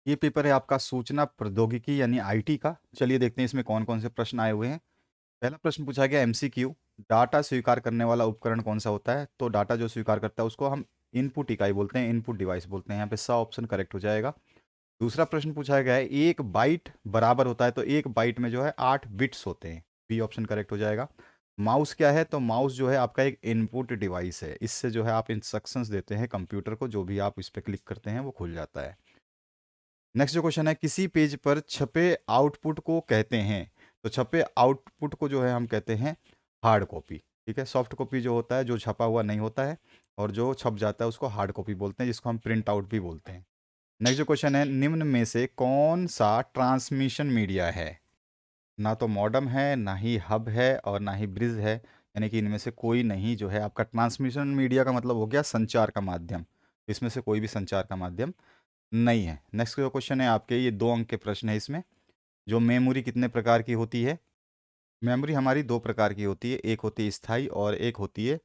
ये पेपर है आपका सूचना प्रौद्योगिकी यानी आईटी का। चलिए देखते हैं इसमें कौन-कौन से प्रश्न आए हुए हैं। पहला प्रश्न पूछा गया एमसीक्यू, डाटा स्वीकार करने वाला उपकरण कौन-सा होता है? तो डाटा जो स्वीकार करता है उसको हम इनपुट इकाई बोलते हैं, इनपुट डिवाइस बोलते हैं। यहाँ पे स ऑप्शन करेक्ट हो जाएगा। दूसरा प्रश्न पूछा गया है 1 बाइट बराबर होता है, तो 1 बाइट में जो है 8 बिट्स होते हैं। बी ऑप्शन करेक्ट हो जाएगा। माउस क्या है? तो माउस जो है आपका एक इनपुट डिवाइस है। इससे जो है आप इंस्ट्रक्शंस देते हैं कंप्यूटर को, जो भी आप इस पे क्लिक करते हैं वो खुल जाता है। नेक्स्ट जो क्वेश्चन है किसी पेज पर छपे आउटपुट को कहते हैं। तो छपे आउटपुट को जो है हम कहते हैं हार्ड कॉपी। ठीक है, सॉफ्ट कॉपी जो होता है जो छपा हुआ नहीं होता है, और जो छप जाता है उसको हार्ड कॉपी बोलते हैं, जिसको हम प्रिंट आउट भी बोलते हैं। नेक्स्ट जो क्वेश्चन है निम्न में से कौन सा ट्रांसमिशन मीडिया है? ना तो मॉडेम है, ना ही हब है, और ना ही ब्रिज है। यानी कि इनमें से कोई नहीं जो है आपका ट्रांसमिशन मीडिया का मतलब हो गया संचार का माध्यम। इसमें से कोई भी संचार का माध्यम नहीं है। नेक्स्ट जो क्वेश्चन है आपके, ये 2 अंक के प्रश्न है इसमें। जो मेमोरी कितने प्रकार की होती है? मेमोरी हमारी 2 प्रकार की होती है, एक होती है स्थायी और एक होती है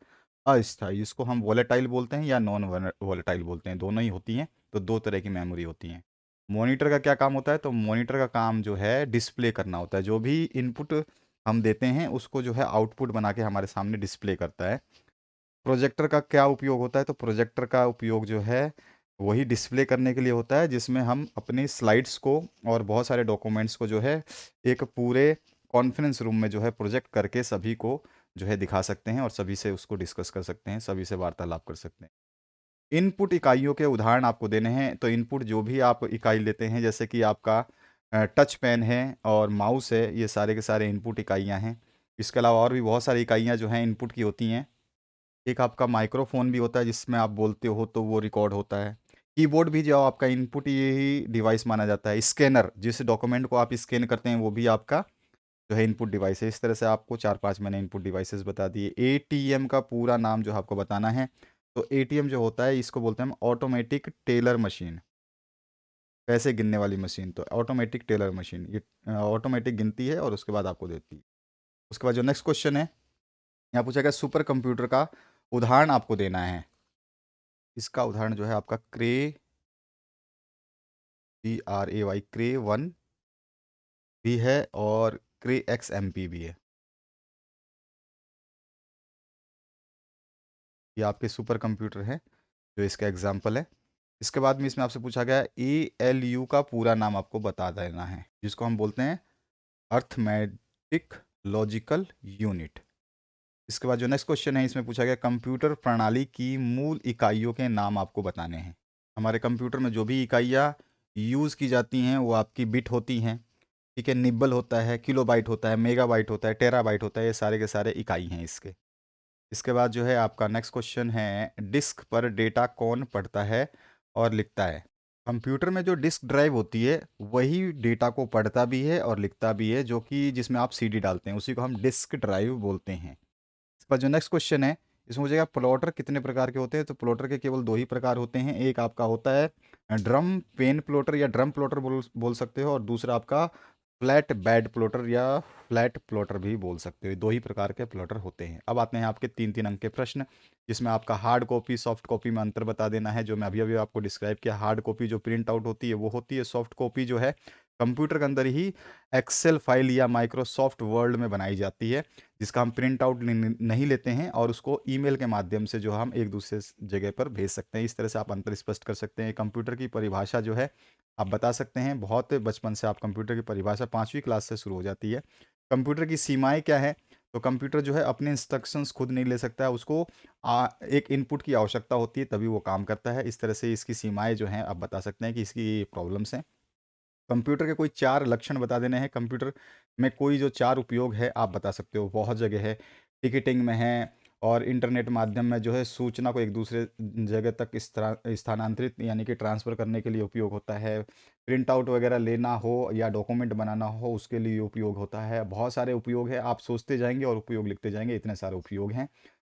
अस्थायी। इसको हम वोलेटाइल बोलते हैं या नॉन वोलेटाइल बोलते हैं, दोनों ही होती हैं। तो 2 तरह की मेमोरी होती हैं। मॉनिटर का क्या काम होता है? तो मॉनिटर का काम जो है डिस्प्ले करना होता है। जो भी इनपुट हम देते हैं उसको जो है आउटपुट बना के हमारे सामने डिस्प्ले करता है। प्रोजेक्टर का क्या उपयोग होता है? तो प्रोजेक्टर का उपयोग जो है वही डिस्प्ले करने के लिए होता है, जिसमें हम अपनी स्लाइड्स को और बहुत सारे डॉक्यूमेंट्स को जो है एक पूरे कॉन्फ्रेंस रूम में जो है प्रोजेक्ट करके सभी को जो है दिखा सकते हैं, और सभी से उसको डिस्कस कर सकते हैं, सभी से वार्तालाप कर सकते हैं। इनपुट इकाइयों के उदाहरण आपको देने हैं। तो इनपुट जो भी आप इकाई लेते हैं, जैसे कि आपका टच पेन है और माउस है, ये सारे के सारे इनपुट इकाइयाँ हैं। इसके अलावा और भी बहुत सारी इकाइयाँ जो हैं इनपुट की होती हैं। एक आपका माइक्रोफ़ोन भी होता है, जिसमें आप बोलते हो तो वो रिकॉर्ड होता है। कीबोर्ड भी जो आपका इनपुट ये ही डिवाइस माना जाता है। स्कैनर, जिस डॉक्यूमेंट को आप स्कैन करते हैं वो भी आपका जो है इनपुट डिवाइस है। इस तरह से आपको 4-5 मैंने इनपुट डिवाइसेस बता दिए। एटीएम का पूरा नाम जो है आपको बताना है। तो एटीएम जो होता है इसको बोलते हैं हम ऑटोमेटिक टेलर मशीन, पैसे गिनने वाली मशीन। तो ऑटोमेटिक टेलर मशीन ये ऑटोमेटिक गिनती है और उसके बाद आपको देती है। उसके बाद जो नेक्स्ट क्वेश्चन है, यहाँ पूछा गया सुपर कंप्यूटर का उदाहरण आपको देना है। इसका उदाहरण जो है आपका क्रे, CRAY, क्रे 1 भी है और क्रे XMP भी है। ये आपके सुपर कंप्यूटर हैं जो इसका एग्जाम्पल है। इसके बाद में इसमें आपसे पूछा गया ALU का पूरा नाम आपको बता देना है, जिसको हम बोलते हैं अर्थमेटिक लॉजिकल यूनिट। इसके बाद जो नेक्स्ट क्वेश्चन है इसमें पूछा गया कंप्यूटर प्रणाली की मूल इकाइयों के नाम आपको बताने हैं। हमारे कंप्यूटर में जो भी इकाइयाँ यूज़ की जाती हैं वो आपकी बिट होती हैं। ठीक है, निब्बल होता है, किलोबाइट होता है, मेगाबाइट होता है, टेराबाइट होता है, ये सारे के सारे इकाई हैं इसके। इसके बाद जो है आपका नेक्स्ट क्वेश्चन है डिस्क पर डेटा कौन पढ़ता है और लिखता है? कंप्यूटर में जो डिस्क ड्राइव होती है वही डेटा को पढ़ता भी है और लिखता भी है, जो कि जिसमें आप सीडी डालते हैं उसी को हम डिस्क ड्राइव बोलते हैं। इस पर जो नेक्स्ट क्वेश्चन है इसमें मुझे प्लॉटर कितने प्रकार के होते हैं? तो प्लॉटर के केवल 2 ही प्रकार होते हैं। एक आपका होता है ड्रम पेन प्लॉटर या ड्रम प्लॉटर बोल बोल सकते हो, और दूसरा आपका फ्लैट बेड प्लॉटर या फ्लैट प्लॉटर भी बोल सकते हो। 2 ही प्रकार के प्लॉटर होते हैं। अब आते हैं आपके 3-3 अंक के प्रश्न, जिसमें आपका हार्ड कॉपी सॉफ्ट कॉपी में अंतर बता देना है, जो मैं अभी अभी आपको डिस्क्राइब किया। हार्ड कॉपी जो प्रिंट आउट होती है वो होती है, सॉफ्ट कॉपी जो है कंप्यूटर के अंदर ही एक्सेल फाइल या माइक्रोसॉफ्ट वर्ड में बनाई जाती है, जिसका हम प्रिंट आउट नहीं लेते हैं और उसको ईमेल के माध्यम से जो हम एक दूसरे जगह पर भेज सकते हैं। इस तरह से आप अंतर स्पष्ट कर सकते हैं। कंप्यूटर की परिभाषा जो है आप बता सकते हैं। बहुत बचपन से आप कंप्यूटर की परिभाषा 5वीं क्लास से शुरू हो जाती है। कंप्यूटर की सीमाएं क्या है? तो कंप्यूटर जो है अपने इंस्ट्रक्शंस खुद नहीं ले सकता है, उसको एक इनपुट की आवश्यकता होती है तभी वो काम करता है। इस तरह से इसकी सीमाएं जो हैं आप बता सकते हैं कि इसकी प्रॉब्लम्स हैं। कंप्यूटर के कोई 4 लक्षण बता देने हैं। कंप्यूटर में कोई जो 4 उपयोग है आप बता सकते हो। बहुत जगह है, टिकटिंग में है, और इंटरनेट माध्यम में जो है सूचना को एक दूसरे जगह तक स्थानांतरित यानी कि ट्रांसफ़र करने के लिए उपयोग होता है। प्रिंट आउट वगैरह लेना हो या डॉक्यूमेंट बनाना हो उसके लिए उपयोग होता है। बहुत सारे उपयोग है, आप सोचते जाएंगे और उपयोग लिखते जाएंगे, इतने सारे उपयोग हैं।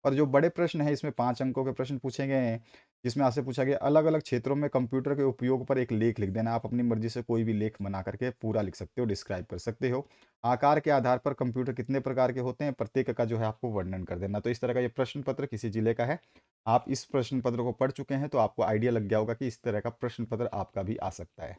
और जो बड़े प्रश्न है इसमें 5 अंकों के प्रश्न पूछे गए हैं, जिसमें आपसे पूछा गया अलग-अलग क्षेत्रों में कंप्यूटर के उपयोग पर एक लेख लिख देना। आप अपनी मर्ज़ी से कोई भी लेख बना करके पूरा लिख सकते हो, डिस्क्राइब कर सकते हो। आकार के आधार पर कंप्यूटर कितने प्रकार के होते हैं, प्रत्येक का जो है आपको वर्णन कर देना। तो इस तरह का ये प्रश्न पत्र किसी जिले का है। आप इस प्रश्न पत्र को पढ़ चुके हैं तो आपको आइडिया लग गया होगा कि इस तरह का प्रश्न पत्र आपका भी आ सकता है।